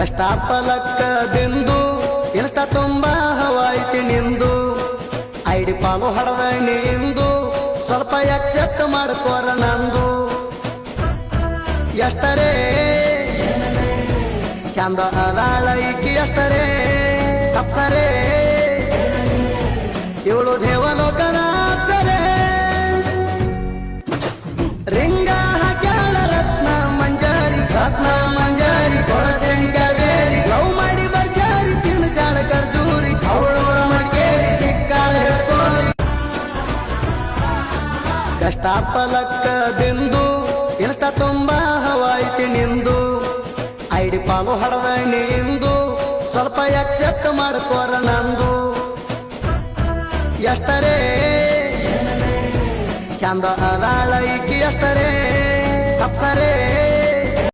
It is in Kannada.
ಕಷ್ಟ ಪಲಕ್ಕದಿಂದು ಇನ್ಸ್ಟ ತುಂಬಾ ಹವಾಯ್ತಿ ನಿಂದು ಐಡಿ ಪಾಲು ಹೊಡೆದ ನಿಂದು ಸ್ವಲ್ಪ ಎಕ್ಸೆಪ್ಟ್ ಮಾಡ್ಕೋರ ನಂದು ಎಷ್ಟರೇ ಚಂದ ಅದಾಳ ಈಕಿ ಎಷ್ಟರೇ ತಪ್ಸರೇ ಇವಳು ದೇವಲೋಕದ ಅಪ್ಸರೇ ರಿಂಗ ಹಾಕ್ಯಾಳ ರತ್ನ ಮಂಜಾರಿ ರತ್ನ ಮಂಜಾರಿ ಕೊರಸೆಂಗೇರಿ ಲವ್ ಮಾಡಿ ಬರ್ಜಾರಿ ತಿನ್ಸಾಳ ಕರ್ಜೂರಿ ಅವಳು ಮಡಿಕೇರಿ ಸಿಕ್ಕಾಳ ಹೇಳ್ಕೋರಿ ಕಷ್ಟ ಪಲಕ್ಕದಿಂದು ಇನ್ಸ್ಟ ತುಂಬಾ ಹವಾಯ್ತಿ ನಿಂದು ಐಡಿ ಪಾಲು ಹೊಡೆದ ನಿಂದು ಸ್ವಲ್ಪ ಎಕ್ಸೆಪ್ಟ್ ಮಾಡ್ಕೋರ ನಂದು ಎಷ್ಟರೇ ಚಂದ ಅದಾಳ ಈಕಿ ಎಷ್ಟರೇ ತಪ್ಸರೇ